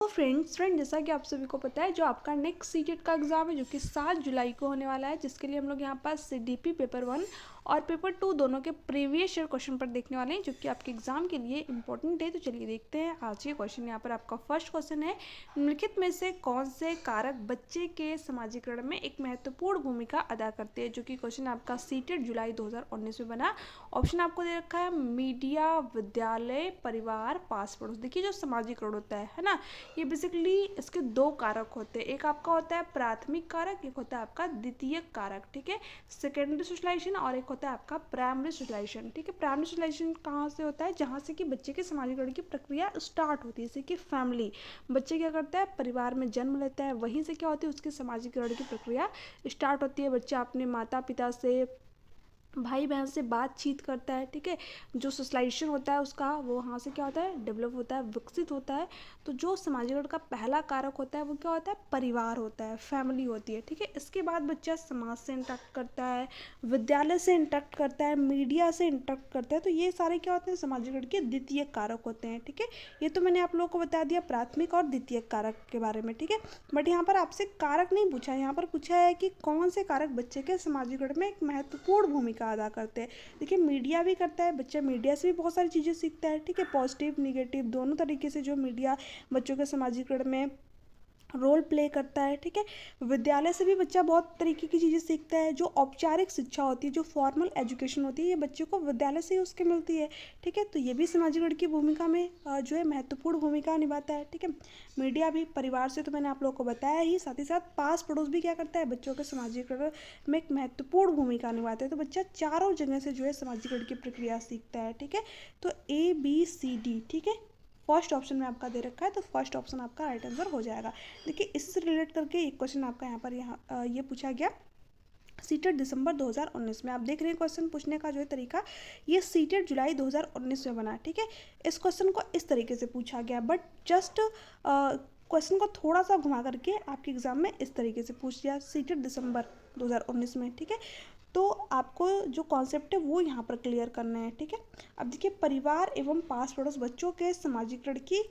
तो फ्रेंड्स जैसा कि आप सभी को पता है, जो आपका नेक्स्ट सीटेट का एग्ज़ाम है जो कि 7 जुलाई को होने वाला है, जिसके लिए हम लोग यहाँ पर सीडीपी पेपर 1 और पेपर 2 दोनों के प्रीवियस ईयर क्वेश्चन पर देखने वाले हैं, जो कि आपके एग्जाम के लिए इंपॉर्टेंट है। तो चलिए देखते हैं आज ये क्वेश्चन। यहाँ पर आपका फर्स्ट क्वेश्चन है, निम्नलिखित में से कौन से कारक बच्चे के समाजीकरण में एक महत्वपूर्ण भूमिका अदा करते हैं, जो कि क्वेश्चन आपका सीटेट जुलाई 2019 में बना। ऑप्शन आपको दे रखा है मीडिया, विद्यालय, परिवार, पास पड़ोस। देखिए जो समाजीकरण होता है ना, ये बेसिकली इसके दो कारक होते हैं। एक आपका होता है प्राथमिक कारक, एक होता है आपका द्वितीयक कारक, ठीक है, सेकेंडरी सोशलाइजेशन, और एक होता है आपका प्राइमरी सोशलाइजेशन, ठीक है। प्राइमरी सोशलाइजेशन कहाँ से होता है? जहाँ से कि बच्चे के समाजीकरण की प्रक्रिया स्टार्ट होती है, जैसे कि फैमिली, बच्चे क्या करता है, परिवार में जन्म लेता है, वहीं से क्या होती है, उसकी समाजीकरण की प्रक्रिया स्टार्ट होती है। बच्चा अपने माता पिता से, भाई बहन से बातचीत करता है, ठीक है। जो सोशलाइजेशन होता है उसका, वो वहाँ से क्या होता है, डेवलप होता है, विकसित होता है। तो जो समाजीकरण का पहला कारक होता है वो क्या होता है, परिवार होता है, फैमिली होती है, ठीक है। इसके बाद बच्चा समाज से इंटरेक्ट करता है, विद्यालय से इंटरेक्ट करता है, मीडिया से इंटरेक्ट करता है। तो ये सारे क्या होते हैं, समाजीकरण के द्वितीय कारक होते हैं, ठीक है। ये तो मैंने आप लोगों को बता दिया प्राथमिक और द्वितीय कारक के बारे में, ठीक है। बट यहाँ पर आपसे कारक नहीं पूछा है, यहाँ पर पूछा है कि कौन से कारक बच्चे के समाजीकरण में एक महत्वपूर्ण भूमिका अदा करते हैं। देखिए मीडिया भी करता है, बच्चा मीडिया से भी बहुत सारी चीज़ें सीखता है, ठीक है। पॉजिटिव निगेटिव दोनों तरीके से जो मीडिया बच्चों के समाजीकरण में रोल प्ले करता है, ठीक है। विद्यालय से भी बच्चा बहुत तरीके की चीज़ें सीखता है। जो औपचारिक शिक्षा होती है, जो फॉर्मल एजुकेशन होती है, ये बच्चे को विद्यालय से ही उसके मिलती है, ठीक है। तो ये भी समाजीकरण की भूमिका में जो है महत्वपूर्ण भूमिका निभाता है, ठीक है। मीडिया भी, परिवार से तो मैंने आप लोगों को बताया ही, साथ ही साथ पास पड़ोस भी क्या करता है, बच्चों के समाजीकरण में एक महत्वपूर्ण भूमिका निभाता है। तो बच्चा चारों जगह से जो है समाजीकरण की प्रक्रिया सीखता है, ठीक है। तो ABCD, ठीक है, फर्स्ट ऑप्शन में आपका दे रखा है, तो फर्स्ट ऑप्शन आपका राइट आंसर हो जाएगा। देखिए इससे रिलेट करके एक क्वेश्चन आपका यहाँ पर ये पूछा गया सीटेट दिसंबर 2019 में। आप देख रहे हैं क्वेश्चन पूछने का जो है तरीका, ये सीटेट जुलाई 2019 में बना, ठीक है। इस क्वेश्चन को इस तरीके से पूछा गया, बट जस्ट क्वेश्चन को थोड़ा सा घुमा करके आपके एग्जाम में इस तरीके से पूछ दिया, सीटेट दिसंबर 2019 में, ठीक है। तो आपको जो कॉन्सेप्ट है वो यहाँ पर क्लियर करना है, ठीक है। अब देखिए परिवार एवं पास पड़ोस बच्चों के समाजीकरण की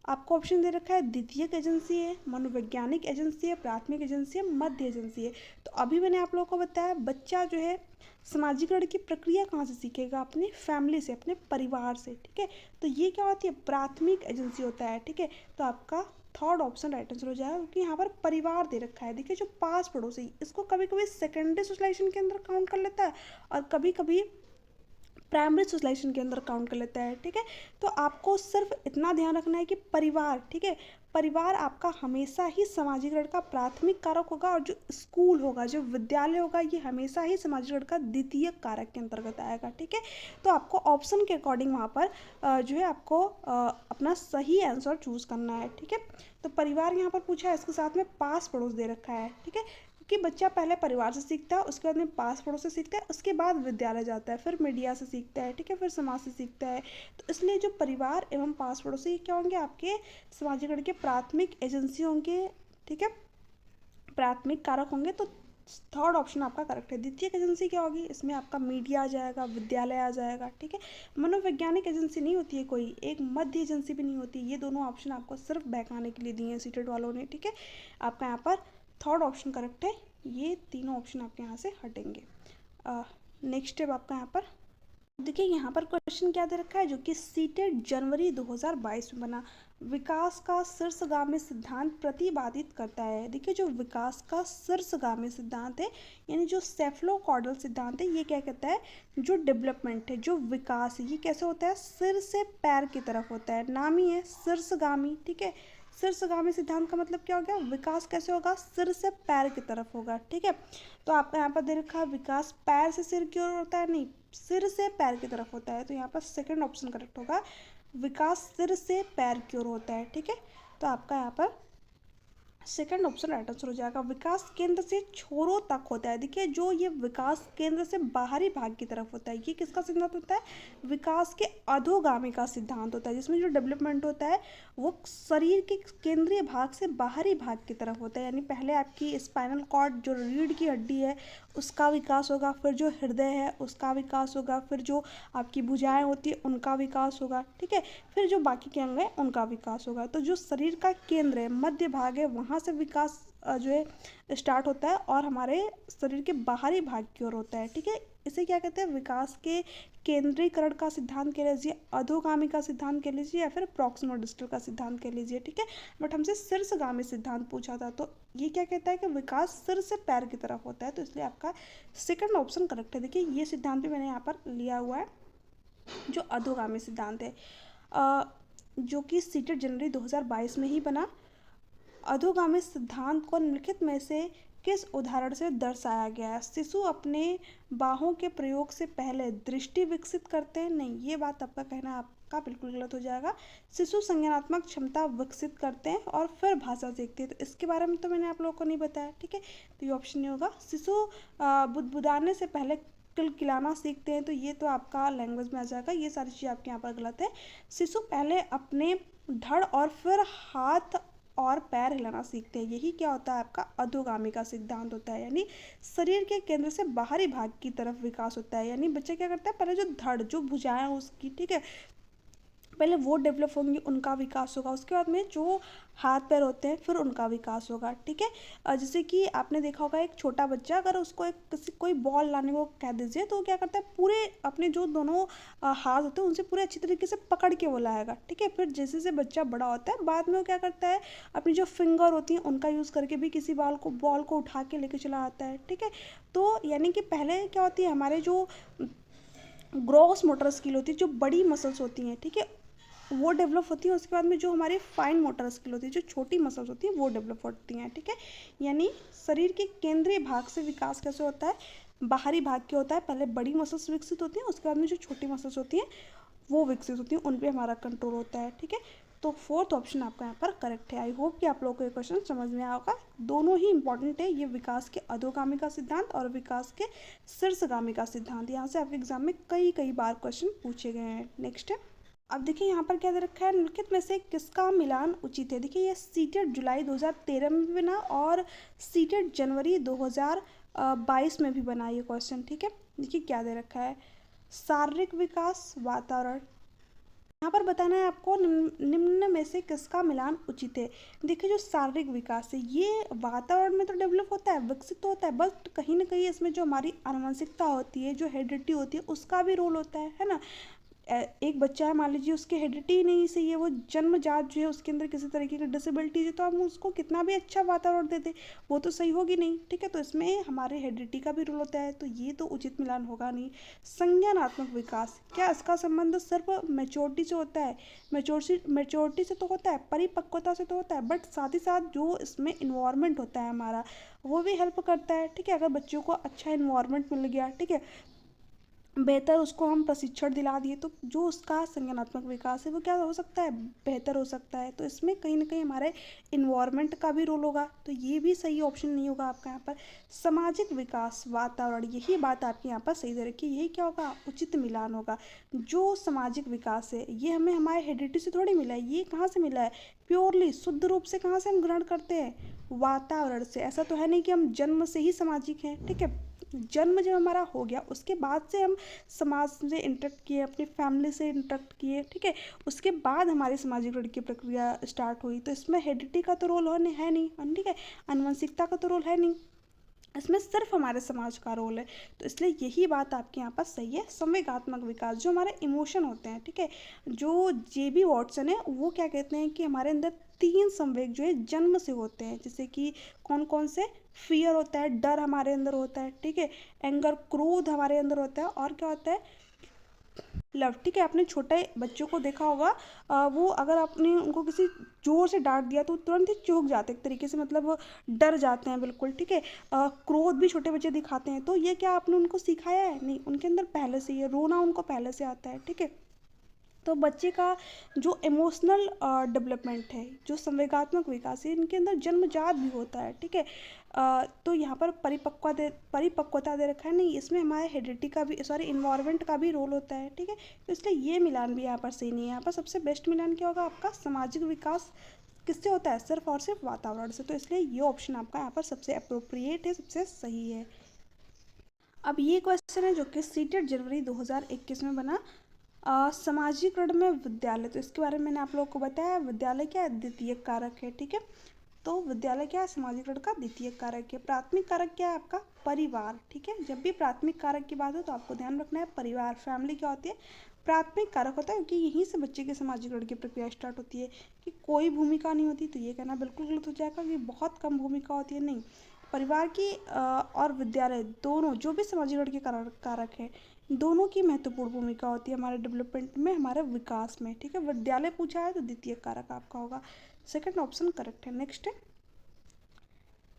आपको ऑप्शन दे रखा है, द्वितीयक एजेंसी है, मनोवैज्ञानिक एजेंसी है, प्राथमिक एजेंसी है, मध्य एजेंसी है। तो अभी मैंने आप लोगों को बताया बच्चा जो है समाजीकरण की प्रक्रिया कहाँ से सीखेगा, अपनी फैमिली से, अपने परिवार से, ठीक है। तो ये क्या होती है, प्राथमिक एजेंसी होता है, ठीक है। तो आपका थर्ड ऑप्शन राइट आंसर हो जाएगा, क्योंकि यहाँ पर परिवार दे रखा है। देखिए जो पास पड़ोसी, इसको कभी कभी सेकेंडरी सोशलाइजेशन के अंदर काउंट कर लेता है और कभी कभी प्राइमरी सोशलाइजेशन के अंदर काउंट कर लेता है, ठीक है। तो आपको सिर्फ इतना ध्यान रखना है कि परिवार, ठीक है, परिवार आपका हमेशा ही समाजीकरण का प्राथमिक कारक होगा, और जो स्कूल होगा, जो विद्यालय होगा, ये हमेशा ही समाजीकरण का द्वितीय कारक के अंतर्गत आएगा, ठीक है। तो आपको ऑप्शन के अकॉर्डिंग वहाँ पर जो है आपको अपना सही आंसर चूज करना है, ठीक है। तो परिवार यहाँ पर पूछा है, इसके साथ में पास पड़ोस दे रखा है, ठीक है, कि बच्चा पहले परिवार से सीखता है, उसके बाद में पास पड़ोस से सीखता है, उसके बाद विद्यालय जाता है, फिर मीडिया से सीखता है, ठीक है, फिर समाज से सीखता है। तो इसलिए जो परिवार एवं पास पड़ोसी क्या होंगे, आपके समाजीकरण के प्राथमिक एजेंसी होंगे, ठीक है, प्राथमिक कारक होंगे। तो थर्ड ऑप्शन आपका करेक्ट है। द्वितीय एजेंसी क्या होगी, इसमें आपका मीडिया आ जाएगा, विद्यालय आ जाएगा, ठीक है। मनोवैज्ञानिक एजेंसी नहीं होती है कोई, एक मध्य एजेंसी भी नहीं होती। ये दोनों ऑप्शन आपको सिर्फ बहकाने के लिए दिए हैं सीटेट वालों ने, ठीक है। आपका यहाँ पर थर्ड ऑप्शन करेक्ट है, ये तीनों ऑप्शन आपके यहाँ से हटेंगे। नेक्स्ट स्टेप आपका यहाँ पर देखिए, यहाँ पर क्वेश्चन क्या दे रखा है, जो कि सीटेट जनवरी 2022 में बना, विकास का शीर्षगामी सिद्धांत प्रतिपादित करता है। देखिए जो विकास का शीर्षगामी सिद्धांत है, यानी जो सेफलोकॉर्डल सिद्धांत है, ये क्या कहता है, जो डेवलपमेंट है, जो विकास है, ये कैसे होता है, सिर से पैर की तरफ होता है, नाम ही है शीर्षगामी, ठीक है। शीर्षगामी सिद्धांत का मतलब क्या हो गया, विकास कैसे होगा, सिर से पैर की तरफ होगा, ठीक है। तो आपका यहाँ पर दे रखा है विकास पैर से सिर की ओर होता है, नहीं, सिर से पैर की तरफ होता है। तो यहाँ पर सेकंड ऑप्शन करेक्ट होगा, विकास सिर से पैर की ओर होता है, ठीक है। तो आपका यहाँ पर सेकंड ऑप्शन राइट आंसर हो जाएगा। विकास केंद्र से छोरों तक होता है। देखिए जो ये विकास केंद्र से बाहरी भाग की तरफ होता है, ये किसका सिद्धांत होता है? विकास के अधोगामी का सिद्धांत होता है, जिसमें जो डेवलपमेंट होता है वो शरीर के केंद्रीय भाग से बाहरी भाग की तरफ होता है। यानी पहले आपकी स्पाइनल कॉर्ड जो रीढ़ की हड्डी है उसका विकास होगा, फिर जो हृदय है उसका विकास होगा, फिर जो आपकी भुजाएं होती है उनका विकास होगा, ठीक है, फिर जो बाकी के अंग हैं उनका विकास होगा। तो जो शरीर का केंद्र है, मध्य भाग है, वहाँ से विकास जो है स्टार्ट होता है और हमारे शरीर के बाहरी भाग की ओर होता है, ठीक है। इसे क्या कहते हैं? विकास के केंद्रीकरण का सिद्धांत कह लीजिए, अधोगामी का सिद्धांत कह लीजिए, या फिर प्रॉक्सिमल डिस्टल का सिद्धांत कह लीजिए, ठीक है। बट हमसे शीर्षगामी सिद्धांत पूछा था, तो ये क्या कहता है कि विकास सिर से पैर की तरफ होता है, तो इसलिए आपका सेकंड ऑप्शन करेक्ट है। देखिए ये सिद्धांत भी मैंने यहाँ पर लिया हुआ है, जो अधोगामी सिद्धांत है, जो कि सीटेट जनवरी 2022 में ही बना। अधोगामी सिद्धांत को निम्नलिखित में से किस उदाहरण से दर्शाया गया है? शिशु अपने बाहों के प्रयोग से पहले दृष्टि विकसित करते हैं। नहीं, ये बात आपका कहना आपका बिल्कुल गलत हो जाएगा। शिशु संज्ञानात्मक क्षमता विकसित करते हैं और फिर भाषा सीखते हैं, तो इसके बारे में तो मैंने आप लोगों को नहीं बताया, ठीक है, तो ये ऑप्शन नहीं होगा। शिशु बुदबुदाने से पहले किलकिलाना सीखते हैं, तो ये तो आपका लैंग्वेज में आ जाएगा। ये सारी चीज़ें आपके यहाँ पर गलत है। शिशु पहले अपने धड़ और फिर हाथ और पैर हिलाना सीखते हैं, यही क्या होता है? आपका अधोगामी का सिद्धांत होता है। यानी शरीर के केंद्र से बाहरी भाग की तरफ विकास होता है। यानी बच्चा क्या करता है? पहले जो धड़, जो भुजाएं उसकी, ठीक है, पहले वो डेवलप होंगी, उनका विकास होगा, उसके बाद में जो हाथ पैर होते हैं फिर उनका विकास होगा, ठीक है। जैसे कि आपने देखा होगा एक छोटा बच्चा, अगर उसको एक किसी कोई बॉल लाने को कह दीजिए तो वो क्या करता है? पूरे अपने जो दोनों हाथ होते हैं उनसे पूरे अच्छी तरीके से पकड़ के वो लाएगा, ठीक है। फिर जैसे जैसे बच्चा बड़ा होता है बाद में वो क्या करता है? अपनी जो फिंगर होती हैं उनका यूज़ करके भी किसी बॉल को उठा के लेके चला आता है, ठीक है। तो यानी कि पहले क्या होती है? हमारे जो ग्रॉस मोटर स्किल होती है, जो बड़ी मसल्स होती हैं, ठीक है, वो डेवलप होती है। उसके बाद में जो हमारी फाइन मोटर स्किल होती है, जो छोटी मसल्स होती है, वो डेवलप होती हैं, ठीक है। यानी शरीर के केंद्रीय भाग से विकास कैसे होता है? बाहरी भाग के होता है। पहले बड़ी मसल्स विकसित होती हैं, उसके बाद में जो छोटी मसल्स होती हैं वो विकसित होती हैं, उन पर हमारा कंट्रोल होता है, ठीक है। तो फोर्थ ऑप्शन आपका यहाँ पर करेक्ट है। आई होप कि आप लोगों को ये क्वेश्चन समझ में आया होगा। दोनों ही इंपॉर्टेंट है, ये विकास के अधोगामी का सिद्धांत और विकास के शीर्षगामी का सिद्धांत। यहाँ से आपके एग्जाम में कई बार क्वेश्चन पूछे गए हैं। नेक्स्ट है, अब देखिए यहाँ पर क्या दे रखा है? निम्नलिखित में से किसका मिलान उचित है? देखिए ये सीटेट जुलाई 2013 में भी बना और सीटेट जनवरी 2022 में भी बना ये क्वेश्चन, ठीक है। देखिए क्या दे रखा है? शारीरिक विकास, वातावरण। यहाँ पर बताना है आपको निम्न में से किसका मिलान उचित है। देखिए जो शारीरिक विकास है ये वातावरण में तो डेवलप होता है, विकसित तो होता है, बस कहीं ना कहीं इसमें जो हमारी आनुवंशिकता होती है, जो हेरिडिटी होती है, उसका भी रोल होता है ना। एक बच्चा है, मान लीजिए उसकी हेरिडिटी ही नहीं सही है, वो जन्मजात जो है उसके अंदर किसी तरीके की डिसेबिलिटी है, तो हम उसको कितना भी अच्छा वातावरण दे दें वो तो सही होगी नहीं, ठीक है। तो इसमें हमारे हेरिडिटी का भी रोल होता है, तो ये तो उचित मिलान होगा नहीं। संज्ञानात्मक विकास, क्या इसका संबंध सिर्फ मैच्योरिटी से होता है? मैच्योरिटी से तो होता है, परिपक्वता से तो होता है, बट साथ ही साथ जो इसमें इन्वायरमेंट होता है हमारा वो भी हेल्प करता है, ठीक है। अगर बच्चों को अच्छा इन्वायरमेंट मिल गया, ठीक है, बेहतर उसको हम प्रशिक्षण दिला दिए, तो जो उसका संज्ञानात्मक विकास है वो क्या हो सकता है? बेहतर हो सकता है। तो इसमें कहीं ना कहीं हमारे इन्वायरमेंट का भी रोल होगा, तो ये भी सही ऑप्शन नहीं होगा आपका यहाँ पर। सामाजिक विकास, वातावरण, यही बात आपके यहाँ पर सही दे रखी है, यही क्या होगा? उचित मिलान होगा। जो सामाजिक विकास है ये हमें हमारे हेरिडिटी से थोड़ी मिला है, ये कहाँ से मिला है? प्योरली शुद्ध रूप से कहाँ से हम ग्रहण करते हैं? वातावरण से। ऐसा तो है नहीं कि हम जन्म से ही सामाजिक हैं, ठीक है। जन्म जब हमारा हो गया उसके बाद से हम समाज से इंटरेक्ट किए, अपनी फैमिली से इंटरेक्ट किए, ठीक है, उसके बाद हमारी सामाजिक की प्रक्रिया स्टार्ट हुई। तो इसमें हेरिडिटी का तो रोल है नहीं, ठीक है, आनुवंशिकता का तो रोल है नहीं, इसमें सिर्फ हमारे समाज का रोल है। तो इसलिए यही बात आपके यहाँ पर सही है। संवेगात्मक विकास, जो हमारे इमोशन होते हैं, ठीक है, जो जेबी वॉटसन है वो क्या कहते हैं कि हमारे अंदर 3 संवेग जो है जन्म से होते हैं, जैसे कि कौन कौन से? फियर होता है, डर हमारे अंदर होता है, ठीक है, एंगर, क्रोध हमारे अंदर होता है, और क्या होता है? लव, ठीक है। आपने छोटे बच्चों को देखा होगा, वो अगर आपने उनको किसी जोर से डांट दिया तो तुरंत ही चौंक जाते हैं, एक तरीके से मतलब वो डर जाते हैं बिल्कुल, ठीक है। क्रोध भी छोटे बच्चे दिखाते हैं, तो ये क्या आपने उनको सिखाया है? नहीं, उनके अंदर पहले से ही है, रोना उनको पहले से आता है, ठीक है। तो बच्चे का जो इमोशनल डेवलपमेंट है, जो संवेगात्मक विकास है, इनके अंदर जन्मजात भी होता है, ठीक है। तो यहाँ पर परिपक्वता दे रखा है, नहीं, इसमें हमारे हेरिडिटी का भी, सॉरी, इन्वायरमेंट का भी रोल होता है, ठीक है। तो इसलिए ये मिलान भी यहाँ पर सही नहीं है। यहाँ पर सबसे बेस्ट मिलान क्या होगा आपका, सामाजिक विकास किससे होता है, सिर्फ और सिर्फ वातावरण से। तो इसलिए ये ऑप्शन आपका यहाँ पर सबसे अप्रोप्रिएट है, सबसे सही है। अब ये क्वेश्चन है जो कि सीटेट जनवरी 2021 में बना, सामाजिकरण में विद्यालय। तो इसके बारे में मैंने आप लोगों को बताया, विद्यालय क्या है, द्वितीय कारक है, ठीक है। तो विद्यालय क्या है, सामाजिकरण का द्वितीय कारक है। प्राथमिक कारक क्या है आपका, परिवार, ठीक है। जब भी प्राथमिक कारक की बात हो तो आपको ध्यान रखना है परिवार, फैमिली क्या होती है, प्राथमिक कारक होता है, क्योंकि यहीं से बच्चे के सामाजिकरण की प्रक्रिया स्टार्ट होती है। कि कोई भूमिका नहीं होती, तो ये कहना बिल्कुल गलत हो जाएगा कि बहुत कम भूमिका होती है, नहीं। परिवार की और विद्यालय दोनों, जो भी सामाजिकरण के कारक है, दोनों की महत्वपूर्ण भूमिका होती है हमारे डेवलपमेंट में, हमारे विकास में, ठीक है। विद्यालय पूछा है तो द्वितीय कारक आपका होगा, सेकंड ऑप्शन करेक्ट है। नेक्स्ट है,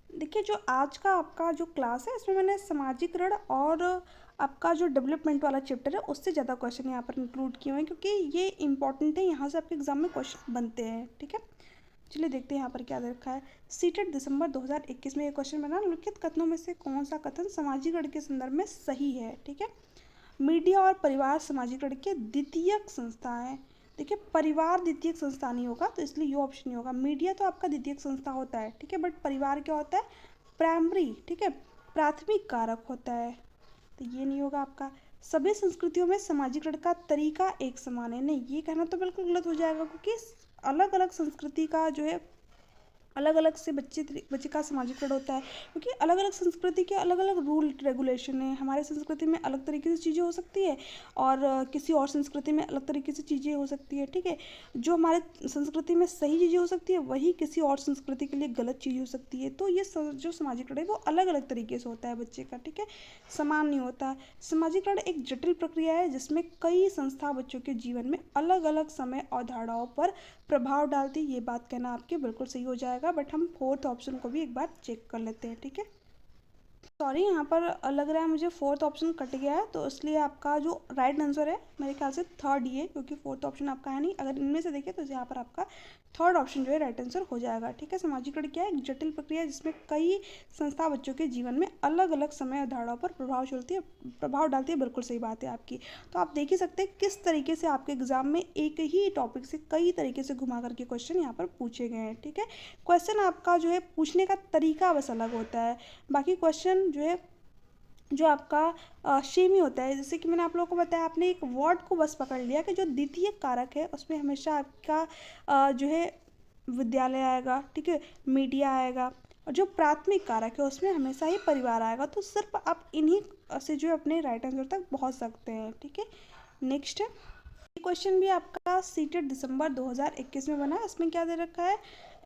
देखिए जो आज का आपका जो क्लास है, इसमें मैंने सामाजिकरण और आपका जो डेवलपमेंट वाला चैप्टर है उससे ज़्यादा क्वेश्चन यहाँ पर इंक्लूड किए हुए हैं, क्योंकि ये इंपॉर्टेंट है, यहाँ से आपके एग्जाम में क्वेश्चन बनते हैं, ठीक है। चलिए देखते हैं यहाँ पर क्या दे रखा है। सीटेट दिसंबर 2021 में ये क्वेश्चन बना, निम्नलिखित कथनों में से कौन सा कथन सामाजिकरण के संदर्भ में सही है, ठीक है। मीडिया और परिवार सामाजिकरण के द्वितीयक संस्था है। देखिए परिवार द्वितीयक संस्था नहीं होगा, तो इसलिए ये ऑप्शन नहीं होगा। मीडिया तो आपका द्वितीयक संस्था होता है, ठीक है, बट परिवार क्या होता है, प्राइमरी, ठीक है, प्राथमिक कारक होता है, तो ये नहीं होगा आपका। सभी संस्कृतियों में सामाजिकरण का तरीका एक समान है, नहीं, ये कहना तो बिल्कुल गलत हो जाएगा, क्योंकि अलग अलग संस्कृति का जो है अलग अलग से बच्चे का सामाजिकरण होता है, क्योंकि अलग अलग संस्कृति के अलग अलग रूल रेगुलेशन है। हमारे संस्कृति में अलग तरीके से चीज़ें हो सकती है और किसी और संस्कृति में अलग तरीके से चीज़ें हो सकती है, ठीक है। जो हमारे संस्कृति में सही चीज़ें हो सकती है, वही किसी और संस्कृति के लिए गलत चीज़ हो सकती है। तो ये जो सामाजिकरण है वो अलग अलग तरीके से होता है बच्चे का, ठीक है, समान नहीं होता। सामाजिकरण एक जटिल प्रक्रिया है जिसमें कई संस्था बच्चों के जीवन में अलग अलग समय अवधारणाओं पर प्रभाव डालती है। ये बात कहना आपके बिल्कुल सही हो जाएगा, बट हम फोर्थ ऑप्शन को भी एक बार चेक कर लेते हैं, ठीक है। सॉरी, यहाँ पर लग रहा है मुझे फोर्थ ऑप्शन कट गया है, तो इसलिए आपका जो राइट आंसर है मेरे ख्याल से थर्ड ही है, क्योंकि फोर्थ ऑप्शन आपका है नहीं। अगर इनमें से देखें तो यहाँ पर आपका थर्ड ऑप्शन जो है राइट आंसर हो जाएगा, ठीक है। सामाजिकरण क्या है, एक जटिल प्रक्रिया जिसमें कई संस्था बच्चों के जीवन में अलग अलग समय अवधारणाओं पर प्रभाव डालती है, बिल्कुल सही बात है आपकी। तो आप देख ही सकते हैं किस तरीके से आपके एग्जाम में एक ही टॉपिक से कई तरीके से घुमा करके क्वेश्चन यहाँ पर पूछे गए हैं, ठीक है। क्वेश्चन आपका जो है पूछने का तरीका बस अलग होता है, बाकी क्वेश्चन जो है जो आपका सेम ही होता है। जैसे कि मैंने आप लोगों को बताया, आपने एक वर्ड को बस पकड़ लिया कि जो द्वितीय कारक है उसमें हमेशा आपका जो है विद्यालय आएगा, ठीक है, मीडिया आएगा, और जो प्राथमिक कारक है उसमें हमेशा ही परिवार आएगा। तो सिर्फ आप इन्हीं से जो है अपने राइट आंसर तक पहुंच सकते हैं, ठीक है। नेक्स्ट है, ये क्वेश्चन भी आपका सीटेट दिसंबर 2021 में बना। इसमें क्या दे रखा है,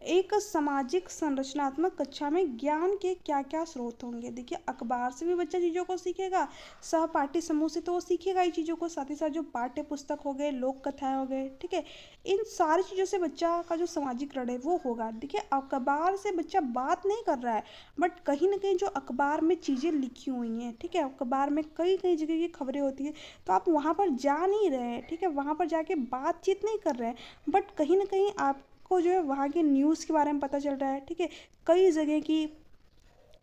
एक सामाजिक संरचनात्मक कक्षा में ज्ञान के क्या क्या स्रोत होंगे। देखिए अखबार से भी बच्चा चीज़ों को सीखेगा, सहपाठी समूह से तो वो सीखेगा ही चीज़ों को, साथ ही साथ जो पाठ्य पुस्तक हो गए, लोक कथाएं हो गए, ठीक है, इन सारी चीज़ों से बच्चा का जो सामाजिकरण है वो होगा। देखिए अखबार से बच्चा बात नहीं कर रहा है, बट कहीं ना कहीं जो अखबार में चीज़ें लिखी हुई हैं, ठीक है, अखबार में कई कई जगह की खबरें होती है, तो आप वहाँ पर जा नहीं रहे हैं, ठीक है, वहाँ पर जाके बातचीत नहीं कर रहे हैं, बट कहीं ना कहीं आपको जो है वहाँ के न्यूज़ के बारे में पता चल रहा है, ठीक है, कई जगह की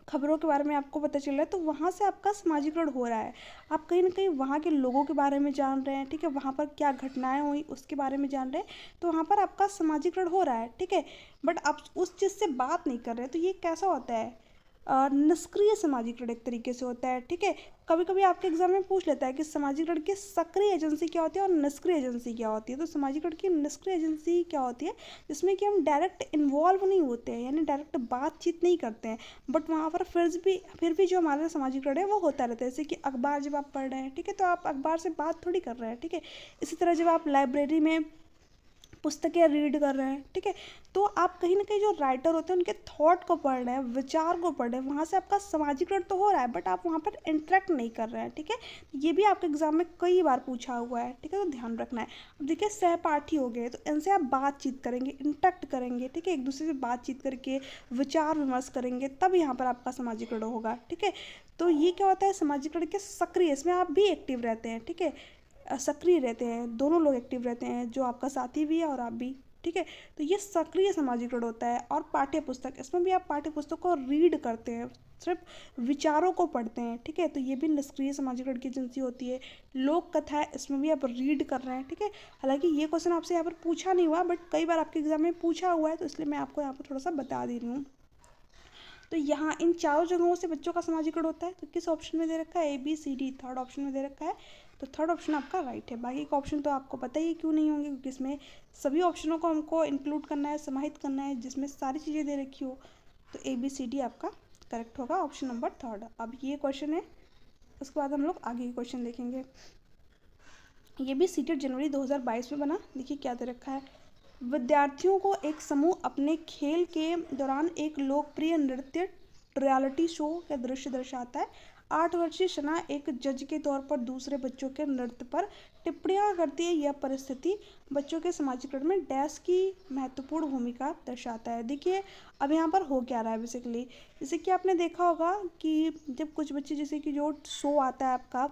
खबरों के बारे में आपको पता चल रहा है, तो वहाँ से आपका सामाजिकरण हो रहा है। आप कहीं ना कहीं वहाँ के लोगों के बारे में जान रहे हैं, ठीक है, वहाँ पर क्या घटनाएं हुई उसके बारे में जान रहे हैं, तो वहाँ पर आपका सामाजिकरण हो रहा है, ठीक है, बट आप उस चीज़ से बात नहीं कर रहे, तो ये कैसा होता है, निष्क्रिय सामाजिकरण एक तरीके से होता है, ठीक है। कभी कभी आपके एग्जाम में पूछ लेता है कि सामाजिकरण की सक्रिय एजेंसी क्या होती है और निष्क्रिय एजेंसी क्या होती है। तो सामाजिकरण की निष्क्रिय एजेंसी क्या होती है, जिसमें कि हम डायरेक्ट इन्वॉल्व नहीं होते हैं, यानी डायरेक्ट बातचीत नहीं करते हैं, बट वहाँ पर फिर भी जो हमारा सामाजिकरण है वो होता रहता है। जैसे कि अखबार जब आप पढ़ रहे हैं, ठीक है, तो आप अखबार से बात थोड़ी कर रहे हैं, ठीक है। इसी तरह जब आप लाइब्रेरी में पुस्तकें रीड कर रहे हैं, ठीक है, तो आप कहीं ना कहीं जो राइटर होते हैं उनके थॉट को पढ़ रहे हैं, विचार को पढ़ रहे हैं, वहाँ से आपका सामाजिकरण तो हो रहा है, बट आप वहाँ पर इंटरेक्ट नहीं कर रहे हैं, ठीक है। ये भी आपके एग्जाम में कई बार पूछा हुआ है, ठीक है, तो ध्यान रखना है। अब देखिए सहपाठी हो गए, तो इनसे आप बातचीत करेंगे, इंटरेक्ट करेंगे, ठीक है, एक दूसरे से बातचीत करके विचार विमर्श करेंगे, तब यहाँ पर आपका सामाजिकरण होगा, ठीक है। तो ये क्या होता है, सामाजिकरण के सक्रिय, इसमें आप भी एक्टिव रहते हैं, ठीक है। सक्रिय रहते हैं, दोनों लोग एक्टिव रहते हैं, जो आपका साथी भी है और आप भी, ठीक है। तो ये सक्रिय समाजीकरण होता है। और पाठ्य पुस्तक, इसमें भी आप पाठ्य पुस्तक को रीड करते हैं, सिर्फ विचारों को पढ़ते हैं, ठीक है। तो ये भी निष्क्रिय समाजीकरण की एजेंसी होती है। लोक कथा है, इसमें भी आप रीड कर रहे हैं, ठीक है। हालांकि ये क्वेश्चन आपसे यहाँ पर पूछा नहीं हुआ, बट कई बार आपके एग्जाम में पूछा हुआ है, तो इसलिए मैं आपको यहाँ पर थोड़ा सा बता दे रही हूँ। तो यहाँ इन चारों जगहों से बच्चों का समाजीकरण होता है। तो किस ऑप्शन में दे रखा है? ABCD, थर्ड ऑप्शन में दे रखा है। तो थर्ड ऑप्शन आपका राइट है। बाकी के ऑप्शन तो आपको पता ही क्यों नहीं होंगे, क्योंकि इसमें सभी ऑप्शनों को हमको इंक्लूड करना है, समाहित करना है, जिसमें सारी चीज़ें दे रखी हो। तो ABCD आपका करेक्ट होगा, ऑप्शन नंबर थर्ड। अब ये क्वेश्चन है, उसके बाद हम लोग आगे के क्वेश्चन देखेंगे। ये भी सीटेट जनवरी 2022 में बना। देखिए क्या दे रखा है। विद्यार्थियों को एक समूह अपने खेल के दौरान एक लोकप्रिय नृत्य रियलिटी शो का दृश्य दर्शाता है। 8 वर्षीय शना एक जज के तौर पर दूसरे बच्चों के नृत्य पर टिप्पणियां करती है। यह परिस्थिति बच्चों के समाजीकरण में डैश की महत्वपूर्ण भूमिका दर्शाता है। देखिए अब यहाँ पर हो क्या रहा है बेसिकली, जैसे कि आपने देखा होगा कि जब कुछ बच्चे, जैसे कि जो शो आता है आपका,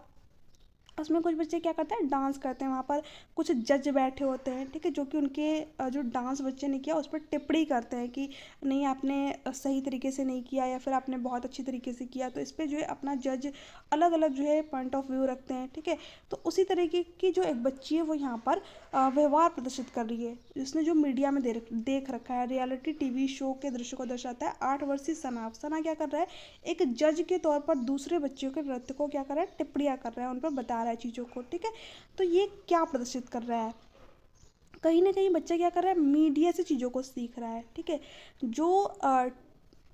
उसमें कुछ बच्चे क्या करते हैं, डांस करते हैं। वहाँ पर कुछ जज बैठे होते हैं, ठीक है, जो कि उनके जो डांस बच्चे ने किया उस पर टिप्पणी करते हैं कि नहीं आपने सही तरीके से नहीं किया, या फिर आपने बहुत अच्छी तरीके से किया। तो इस पर जो है अपना जज अलग अलग जो है पॉइंट ऑफ व्यू रखते हैं, ठीक है। तो उसी तरीके की जो एक बच्ची है वो यहाँ पर व्यवहार प्रदर्शित कर रही है, जिसने जो मीडिया में देख रखा है, रियलिटी टीवी शो के दृश्य को दर्शाता है। 8 वर्षीय सना क्या कर रहा है, एक जज के तौर पर दूसरे बच्चों के नृत्य को क्या कर रहा है, टिप्पणियाँ कर रहा है, उन पर बता रहा है चीज़ों को, ठीक है। तो ये क्या प्रदर्शित कर रहा है, कहीं ना कहीं बच्चा क्या कर रहा है, मीडिया से चीज़ों को सीख रहा है, ठीक है। जो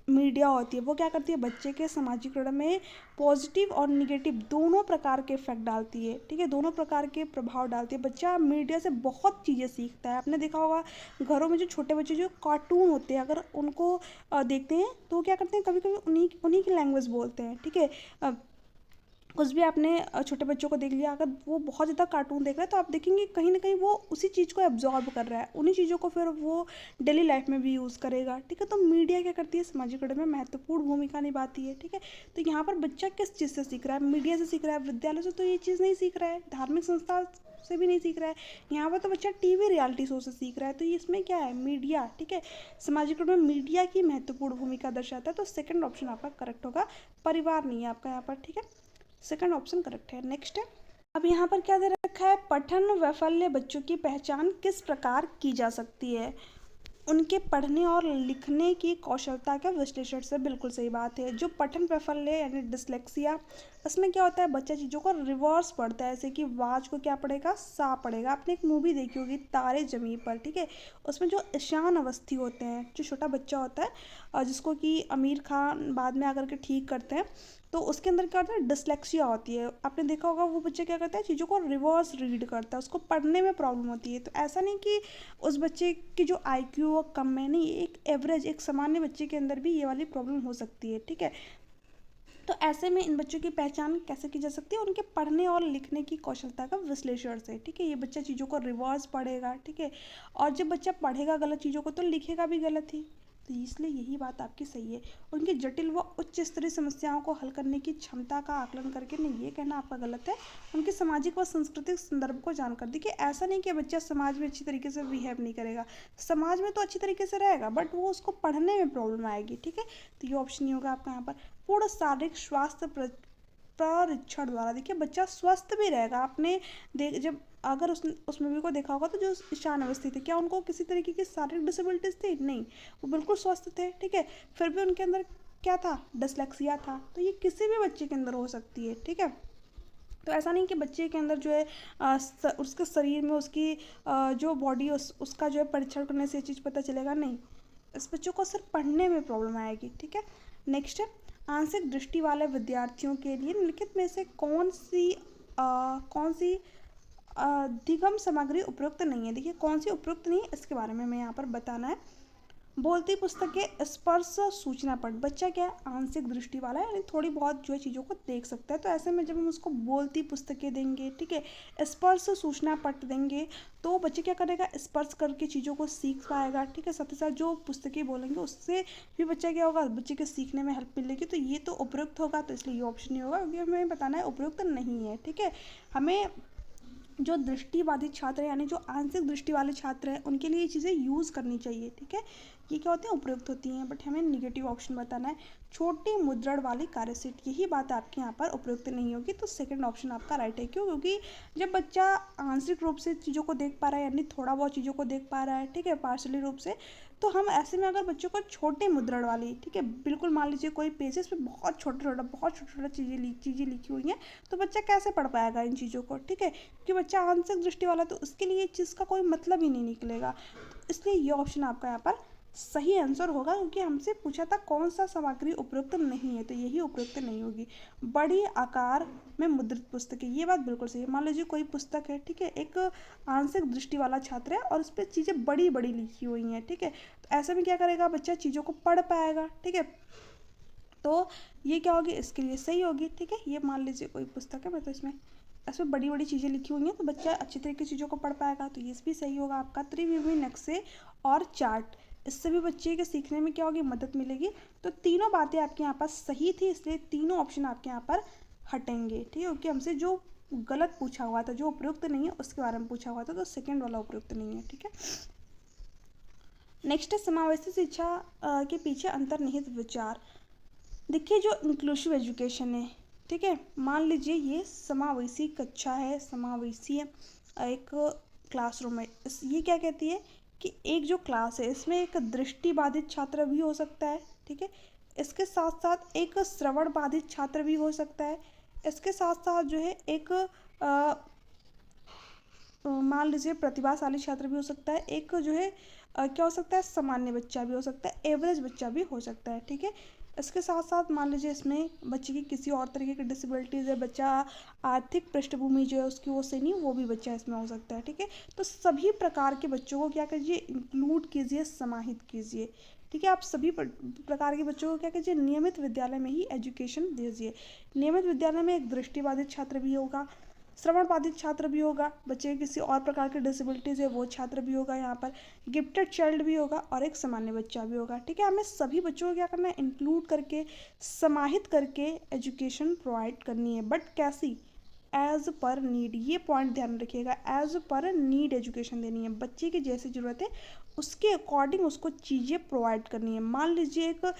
मीडिया होती है वो क्या करती है, बच्चे के समाजीकरण में पॉजिटिव और निगेटिव दोनों प्रकार के इफेक्ट डालती है, ठीक है, दोनों प्रकार के प्रभाव डालती है। बच्चा मीडिया से बहुत चीज़ें सीखता है। आपने देखा होगा घरों में जो छोटे बच्चे जो कार्टून होते हैं, अगर उनको देखते हैं तो वो क्या करते हैं, कभी कभी उन्हीं उन्हीं की लैंग्वेज बोलते हैं, ठीक है। कुछ भी आपने छोटे बच्चों को देख लिया, अगर वो बहुत ज़्यादा कार्टून देख रहा है तो आप देखेंगे कहीं ना कहीं वो उसी चीज़ को एब्जॉर्ब कर रहा है, उन्हीं चीज़ों को फिर वो डेली लाइफ में भी यूज़ करेगा, ठीक है। तो मीडिया क्या करती है, समाजीकरण में महत्वपूर्ण भूमिका निभाती है, ठीक है। तो यहाँ पर बच्चा किस चीज़ से सीख रहा है, मीडिया से सीख रहा है। विद्यालय से तो ये चीज़ नहीं सीख रहा है, धार्मिक संस्था से भी नहीं सीख रहा है। यहाँ पर तो बच्चा टीवी रियलिटी शो से सीख रहा है। तो इसमें क्या है, मीडिया, ठीक है, समाजीकरण में मीडिया की महत्वपूर्ण भूमिका दर्शाता है। तो सेकंड ऑप्शन आपका करेक्ट होगा, परिवार नहीं है आपका यहाँ पर, ठीक है। सेकंड ऑप्शन करेक्ट है। नेक्स्ट है, अब यहाँ पर क्या दे रखा है, पठन वैफल्य बच्चों की पहचान किस प्रकार की जा सकती है, उनके पढ़ने और लिखने की कौशलता के विश्लेषण से। बिल्कुल सही बात है। जो पठन वैफल्य यानी डिसलेक्सिया, इसमें क्या होता है, बच्चा चीज़ों को रिवर्स पढ़ता है, जैसे कि वाज को क्या पढ़ेगा, सा पढ़ेगा। आपने एक मूवी देखी होगी तारे जमीन पर, ठीक है, उसमें जो ईशान अवस्थी होते हैं, जो छोटा बच्चा होता है जिसको कि आमिर खान बाद में आकर के ठीक करते हैं, तो उसके अंदर क्या होता है, डिसलेक्सिया होती है। आपने देखा होगा वो बच्चा क्या करता है, चीज़ों को रिवर्स रीड करता है, उसको पढ़ने में प्रॉब्लम होती है। तो ऐसा नहीं कि उस बच्चे की जो IQ वो कम है, नहीं, एक एवरेज, एक सामान्य बच्चे के अंदर भी ये वाली प्रॉब्लम हो सकती है, ठीक है। तो ऐसे में इन बच्चों की पहचान कैसे की जा सकती है, उनके पढ़ने और लिखने की कौशलता का विश्लेषण से, ठीक है। ये बच्चा चीज़ों को रिवर्स पढ़ेगा, ठीक है, और जब बच्चा पढ़ेगा गलत चीज़ों को तो लिखेगा भी गलत ही। तो इसलिए यही बात आपकी सही है। उनकी जटिल व उच्च स्तरीय समस्याओं को हल करने की क्षमता का आकलन करके, नहीं ये कहना आपका गलत है, उनके सामाजिक व सांस्कृतिक संदर्भ को जानकर। देखिए ऐसा नहीं कि बच्चा समाज में अच्छी तरीके से बिहेव नहीं करेगा, समाज में तो अच्छी तरीके से रहेगा, बट वो उसको पढ़ने में प्रॉब्लम आएगी, ठीक है। तो ये ऑप्शन नहीं होगा आपका यहाँ पर। पूर्ण शारीरिक स्वास्थ्य परीक्षण द्वारा, देखिए बच्चा स्वस्थ भी रहेगा। आपने देख जब अगर उस मूवी को देखा होगा तो जो ईशान अवस्थी थे, क्या उनको किसी तरीके की शारीरिक डिसेबिलिटीज थी? नहीं, वो बिल्कुल स्वस्थ थे, ठीक है। फिर भी उनके अंदर क्या था, डिसलेक्सिया था। तो ये किसी भी बच्चे के अंदर हो सकती है, ठीक है। तो ऐसा नहीं कि बच्चे के अंदर जो है उसके शरीर में उसकी जो बॉडी उसका जो है परीक्षण करने से ये चीज़ पता चलेगा, नहीं, इस बच्चों को सिर्फ पढ़ने में प्रॉब्लम आएगी, ठीक है। नेक्स्ट है, आंशिक दृष्टि वाले विद्यार्थियों के लिए निम्नलिखित में से कौन सी अधिगम सामग्री उपयुक्त नहीं है। देखिए कौन सी उपयुक्त नहीं है, इसके बारे में हमें यहाँ पर बताना है। बोलती पुस्तकें स्पर्श सूचना पट, बच्चा क्या है, आंशिक दृष्टि वाला है, यानी थोड़ी बहुत जो है चीज़ों को देख सकता है। तो ऐसे में जब हम उसको बोलती पुस्तकें देंगे, ठीक है, स्पर्श सूचना पट देंगे, तो बच्चे क्या करेगा, स्पर्श करके चीज़ों को सीख पाएगा, ठीक है। साथ ही साथ जो पुस्तकें बोलेंगे उससे भी बच्चा क्या होगा, बच्चे के सीखने में हेल्प मिलेगी। तो ये तो उपयुक्त होगा, तो इसलिए ये ऑप्शन नहीं होगा, क्योंकि हमें बताना है उपयुक्त नहीं है, ठीक है। हमें जो दृष्टिबाधित छात्र है यानी जो आंशिक दृष्टि वाले छात्र हैं उनके लिए ये चीज़ें यूज़ करनी चाहिए। ठीक है, ये क्या होती हैं, उपयुक्त होती हैं। बट हमें निगेटिव ऑप्शन बताना है, छोटी मुद्रण वाली कार्यशीट, यही बात आपके यहाँ पर उपयुक्त नहीं होगी। तो सेकंड ऑप्शन आपका राइट है। क्यों? क्योंकि जब बच्चा आंशिक रूप से चीज़ों को देख पा रहा है यानी थोड़ा बहुत चीज़ों को देख पा रहा है, ठीक है, पार्शली रूप से, तो हम ऐसे में अगर बच्चों को छोटे मुद्रण वाली, ठीक है, बिल्कुल मान लीजिए कोई पेजेस पे बहुत छोटा छोटा चीज़ें लिखी हुई हैं, तो बच्चा कैसे पढ़ पाएगा इन चीज़ों को? ठीक है, क्योंकि बच्चा आंशिक दृष्टि वाला, तो उसके लिए इस चीज़ का कोई मतलब ही नहीं निकलेगा। तो इसलिए ये ऑप्शन आपका यहाँ पर सही आंसर होगा, क्योंकि हमसे पूछा था कौन सा सामग्री उपयुक्त नहीं है, तो यही उपयुक्त नहीं होगी। बड़ी आकार में मुद्रित पुस्तकें, ये बात बिल्कुल सही है। मान लीजिए कोई पुस्तक है, ठीक है, एक आंशिक दृष्टि वाला छात्र है और उस पर चीज़ें बड़ी बड़ी लिखी हुई हैं, ठीक है, तो ऐसे में क्या करेगा बच्चा, चीज़ों को पढ़ पाएगा। ठीक है, तो ये क्या होगी, इसके लिए सही होगी। ठीक है, ये मान लीजिए कोई पुस्तक है, मतलब इसमें बड़ी बड़ी चीज़ें लिखी हुई हैं, तो बच्चा अच्छी तरीके से चीज़ों को पढ़ पाएगा, तो ये भी सही होगा आपका। त्रिविमीय नक्शे और चार्ट, इससे भी बच्चे के सीखने में क्या होगी, मदद मिलेगी। तो तीनों बातें आपके यहाँ पर सही थी, इसलिए तीनों ऑप्शन आपके यहाँ पर हटेंगे। ठीक है, क्योंकि हमसे जो गलत पूछा हुआ था, जो उपयुक्त नहीं है उसके बारे में पूछा हुआ था, तो सेकेंड वाला उपयुक्त नहीं है। ठीक है, नेक्स्ट है समावेशी शिक्षा के पीछे अंतर्निहित विचार। देखिए, जो इंक्लूसिव एजुकेशन है, ठीक है, मान लीजिए ये समावेशी कक्षा है, समावेशी एक क्लासरूम है। ये क्या कहती है कि एक जो क्लास है इसमें एक दृष्टिबाधित छात्र भी हो सकता है, ठीक है, इसके साथ साथ एक श्रवण बाधित छात्र भी हो सकता है, इसके साथ साथ जो है एक मान लीजिए प्रतिभाशाली छात्र भी हो सकता है, एक जो है क्या हो सकता है, सामान्य बच्चा भी हो सकता है, एवरेज बच्चा भी हो सकता है। ठीक है, इसके साथ साथ मान लीजिए इसमें बच्चे की किसी और तरीके की डिसेबिलिटीज़ है, बच्चा आर्थिक पृष्ठभूमि जो है उसकी वो से नहीं, वो भी बच्चा इसमें हो सकता है। ठीक है, तो सभी प्रकार के बच्चों को क्या कीजिए, इंक्लूड कीजिए, समाहित कीजिए। ठीक है, आप सभी प्रकार के बच्चों को क्या कीजिए, नियमित विद्यालय में ही एजुकेशन दीजिए। नियमित विद्यालय में एक दृष्टिबाधित छात्र भी होगा, श्रवण बाधित छात्र भी होगा, बच्चे के किसी और प्रकार की डिसेबिलिटीज़ है वो छात्र भी होगा, यहाँ पर गिफ्टेड चाइल्ड भी होगा और एक सामान्य बच्चा भी होगा। ठीक है, हमें सभी बच्चों को क्या करना है, इंक्लूड करके, समाहित करके एजुकेशन प्रोवाइड करनी है। बट कैसी, एज पर नीड, ये पॉइंट ध्यान रखिएगा, एज पर नीड एजुकेशन देनी है, बच्चे की जैसी ज़रूरत है उसके अकॉर्डिंग उसको चीज़ें प्रोवाइड करनी है। मान लीजिए एक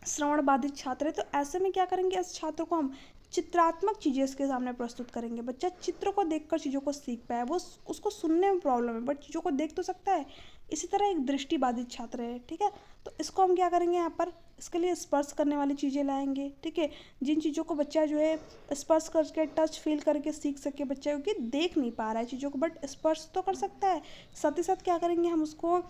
श्रवण बाधित छात्र है, तो ऐसे में क्या करेंगे, इस छात्र को हम चित्रात्मक चीज़ें इसके सामने प्रस्तुत करेंगे। बच्चा चित्र को देखकर चीज़ों को सीख पाए, वो उसको सुनने में प्रॉब्लम है बट चीज़ों को देख तो सकता है। इसी तरह एक दृष्टिबाधित छात्र है, ठीक है, तो इसको हम क्या करेंगे, यहाँ पर इसके लिए स्पर्श करने वाली चीज़ें लाएंगे। ठीक है, जिन चीज़ों को बच्चा जो है स्पर्श करके, टच फील करके सीख सके, बच्चा क्योंकि देख नहीं पा रहा है चीज़ों को बट स्पर्श तो कर सकता है। साथ ही साथ क्या करेंगे, हम उसको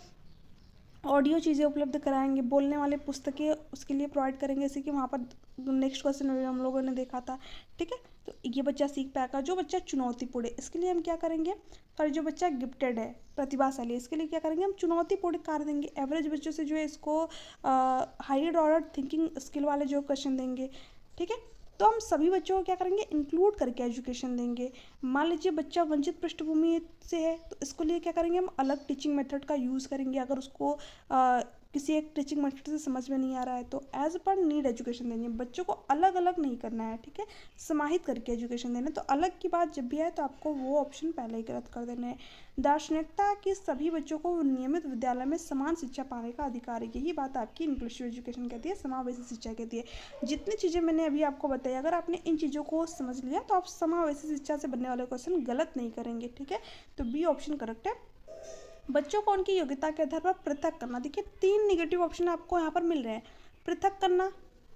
ऑडियो चीज़ें उपलब्ध कराएंगे, बोलने वाले पुस्तकें उसके लिए प्रोवाइड करेंगे, जैसे कि वहाँ पर नेक्स्ट क्वेश्चन में हम लोगों ने देखा था। ठीक है, तो ये बच्चा सीख पाएगा। जो बच्चा चुनौतीपूर्ण है इसके लिए हम क्या करेंगे, और जो बच्चा गिफ्टेड है, प्रतिभाशाली, इसके लिए क्या करेंगे, हम चुनौतीपूर्ण कार्य देंगे। एवरेज बच्चों से जो है इसको हायर ऑर्डर थिंकिंग स्किल वाले जो क्वेश्चन देंगे। ठीक है, तो हम सभी बच्चों को क्या करेंगे, इंक्लूड करके एजुकेशन देंगे। मान लीजिए बच्चा वंचित पृष्ठभूमि से है, तो इसको लिए क्या करेंगे, हम अलग टीचिंग मेथड का यूज़ करेंगे। अगर उसको किसी एक टीचिंग मेथड से समझ में नहीं आ रहा है तो एज पर नीड एजुकेशन देनी है। बच्चों को अलग अलग नहीं करना है, ठीक है, समाहित करके एजुकेशन देना है। तो अलग की बात जब भी आए तो आपको वो ऑप्शन पहले ही रद्द कर देना है। दार्शनिकता कि सभी बच्चों को नियमित विद्यालय में समान शिक्षा पाने का अधिकार है, यही बात आपकी इंक्लूसिव एजुकेशन कहती है, समावेशी शिक्षा कहती है। जितनी चीज़ें मैंने अभी आपको बताई, अगर आपने इन चीज़ों को समझ लिया तो आप समावेशी शिक्षा से बनने वाले क्वेश्चन गलत नहीं करेंगे। ठीक है, तो बी ऑप्शन करेक्ट है। बच्चों को उनकी योग्यता के आधार पर पृथक करना। देखिए, 3 नेगेटिव ऑप्शन आपको यहाँ पर मिल रहे हैं, पृथक करना,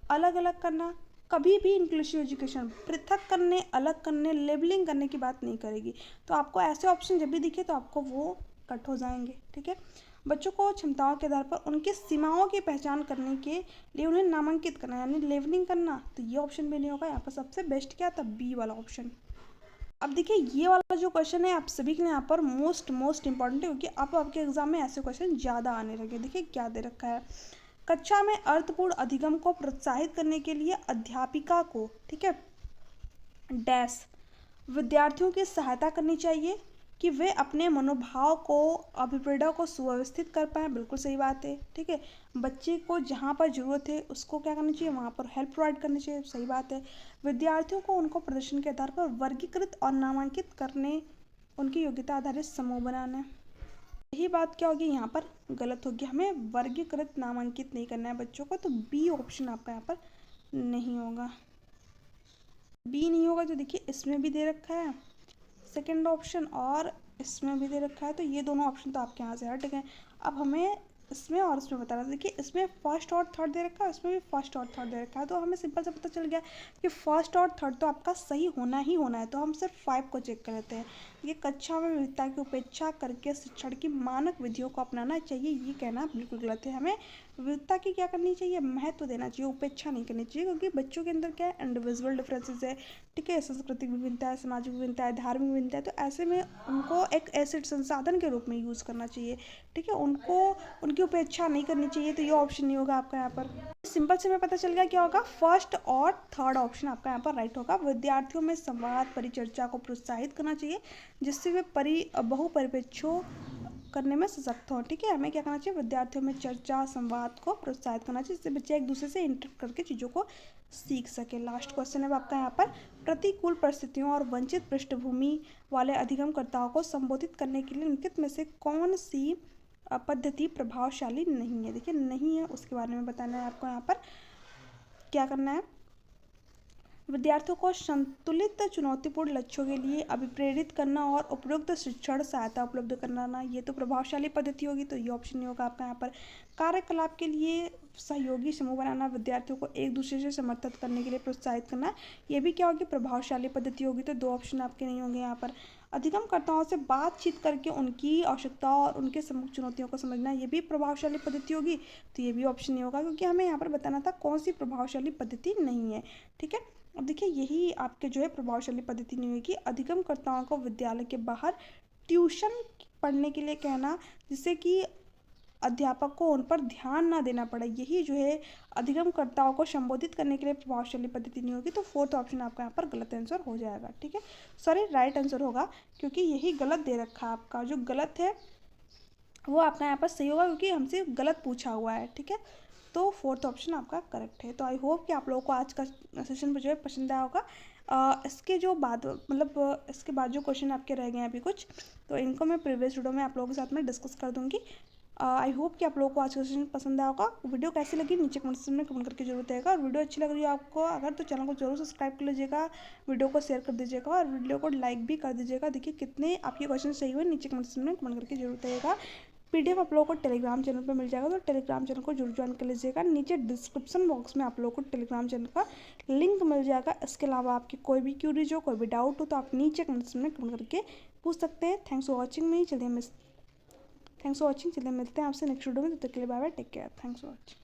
अलग अलग करना। कभी भी इंक्लूसिव एजुकेशन पृथक करने, अलग करने, लेबलिंग करने की बात नहीं करेगी। तो आपको ऐसे ऑप्शन जब भी दिखे तो आपको वो कट हो जाएंगे। ठीक है, बच्चों को क्षमताओं के आधार पर उनकी सीमाओं की पहचान करने के लिए उन्हें नामांकित करना, यानी लेबलिंग करना, तो ये ऑप्शन भी नहीं होगा। यहाँ पर सबसे बेस्ट क्या था, बी वाला ऑप्शन। अब देखिए, ये वाला जो क्वेश्चन है आप सभी के लिए यहाँ पर मोस्ट इंपॉर्टेंट है, क्योंकि अब आपके एग्जाम में ऐसे क्वेश्चन ज़्यादा आने लगे। देखिए क्या दे रखा है, कक्षा में अर्थपूर्ण अधिगम को प्रोत्साहित करने के लिए अध्यापिका को, ठीक है, डैश विद्यार्थियों की सहायता करनी चाहिए कि वे अपने मनोभाव को, अभिप्रेरणा को सुव्यवस्थित कर पाएँ, बिल्कुल सही बात है। ठीक है, बच्चे को जहाँ पर ज़रूरत है उसको क्या करना चाहिए, वहाँ पर हेल्प प्रोवाइड करनी चाहिए, सही बात है। विद्यार्थियों को उनको प्रदर्शन के आधार पर वर्गीकृत और नामांकित करने, उनकी योग्यता आधारित समूह बनाना। यही बात क्या होगी, यहाँ पर गलत होगी। हमें वर्गीकृत नामांकित नहीं करना है बच्चों को, तो बी ऑप्शन आपका यहाँ पर नहीं होगा। बी नहीं होगा तो देखिए इसमें भी दे रखा है सेकंड ऑप्शन और इसमें भी दे रखा है, तो ये दोनों ऑप्शन तो आपके यहाँ से हट गए। अब हमें इसमें और इसमें बताना है। देखिए इसमें फर्स्ट और थर्ड दे रखा है, इसमें भी फर्स्ट और थर्ड दे रखा है, तो हमें सिंपल से पता चल गया कि फर्स्ट और थर्ड तो आपका सही होना ही होना है। तो हम सिर्फ 5 को चेक कर लेते हैं। ये कक्षा में विविधता की उपेक्षा करके शिक्षण की मानक विधियों को अपनाना चाहिए, ये कहना बिल्कुल गलत है। हमें विविधता की क्या करनी चाहिए, महत्व देना चाहिए, उपेक्षा नहीं करनी चाहिए, क्योंकि बच्चों के अंदर क्या है, इंडिविजुअल डिफरेंसेस है। ठीक है, सांस्कृतिक विभिन्नता है, सामाजिक विभिन्नता है, धार्मिक विभिन्नता है, तो ऐसे में उनको एक एसिड संसाधन के रूप में यूज़ करना चाहिए। ठीक है, उनको उनकी उपेक्षा नहीं करनी चाहिए, तो ये ऑप्शन नहीं होगा आपका यहाँ पर। सिंपल से हमें पता चल गया क्या होगा, फर्स्ट और थर्ड ऑप्शन आपका यहाँ पर राइट होगा। विद्यार्थियों में संवाद परिचर्चा को प्रोत्साहित करना चाहिए, जिससे वे बहुपरिप्रेक्ष्यों करने में सशक्त हो। ठीक है, हमें क्या करना चाहिए, विद्यार्थियों में चर्चा संवाद को प्रोत्साहित करना चाहिए, जिससे बच्चे एक दूसरे से इंटरेक्ट करके चीज़ों को सीख सके। लास्ट क्वेश्चन है आपका यहाँ पर, प्रतिकूल परिस्थितियों और वंचित पृष्ठभूमि वाले अधिगमकर्ताओं को संबोधित करने के लिए निम्नलिखित में से कौन सी पद्धति प्रभावशाली नहीं है। देखिए नहीं है, उसके बारे में बताना है आपको। यहाँ पर क्या करना है, विद्यार्थियों को संतुलित चुनौतीपूर्ण लक्ष्यों के लिए अभिप्रेरित करना और उपयुक्त शिक्षण सहायता उपलब्ध कराना, ये तो प्रभावशाली पद्धति होगी, तो ये ऑप्शन नहीं होगा आपका यहाँ पर। कार्यकलाप के लिए सहयोगी समूह बनाना, विद्यार्थियों को एक दूसरे से समर्थित करने के लिए प्रोत्साहित करना, ये भी क्या होगी, प्रभावशाली पद्धति होगी, तो 2 ऑप्शन आपके नहीं होंगे यहाँ पर। अधिगमकर्ताओं से बातचीत करके उनकी आवश्यकताओं और उनके सम्मुख चुनौतियों को समझना, ये भी प्रभावशाली पद्धति होगी, तो ये भी ऑप्शन नहीं होगा, क्योंकि हमें यहाँ पर बताना था कौन सी प्रभावशाली पद्धति नहीं है। ठीक है, अब देखिए यही आपके जो है प्रभावशाली पद्धति नहीं होगी। अधिगमकर्ताओं को विद्यालय के बाहर ट्यूशन पढ़ने के लिए कहना, जिससे कि अध्यापक को उन पर ध्यान ना देना पड़े, यही जो है अधिगमकर्ताओं को संबोधित करने के लिए प्रभावशाली पद्धति नहीं होगी, तो 4th ऑप्शन आपका यहाँ पर गलत आंसर हो जाएगा। ठीक है, सॉरी राइट आंसर होगा, क्योंकि यही गलत दे रखा है आपका। जो गलत है वो आपका यहाँ पर सही होगा, क्योंकि हमसे गलत पूछा हुआ है। ठीक है, तो 4th ऑप्शन आपका करेक्ट है। तो आई होप कि आप लोगों को आज का सेशन जो है पसंद आया होगा। इसके जो बाद मतलब इसके बाद जो क्वेश्चन आपके रह गए हैं अभी कुछ, तो इनको मैं प्रीवियस वीडियो में आप लोगों के साथ में डिस्कस कर दूँगी। आई होप कि आप लोगों को आज का सेशन पसंद आया होगा। वीडियो कैसी लगी नीचे कमेंट सेक्शन में कमेंट करके जरूर बताइएगा, और वीडियो अच्छी लग रही है आपको अगर, तो चैनल को जरूर सब्सक्राइब कर लीजिएगा, वीडियो को शेयर कर दीजिएगा और वीडियो को लाइक भी कर दीजिएगा। देखिए कितने आपके क्वेश्चन सही हुए नीचे कमेंट सेक्शन में कमेंट करके जरूर बताइएगा। PDF आप लोगों को टेलीग्राम चैनल पर मिल जाएगा, तो टेलीग्राम चैनल को जरूर ज्वाइन कर लीजिएगा। नीचे डिस्क्रिप्शन बॉक्स में आप लोगों को टेलीग्राम चैनल का लिंक मिल जाएगा। इसके अलावा आपकी कोई भी क्यूरीज हो, कोई भी डाउट हो, तो आप नीचे कमेंट सेक्शन में कमेंट करके पूछ सकते हैं। थैंक्स फॉर वॉचिंग मी, चलिए मिलते हैं आपसे नेक्स्ट वीडियो में, तब तक के लिए bye bye, take care, thanks for watching.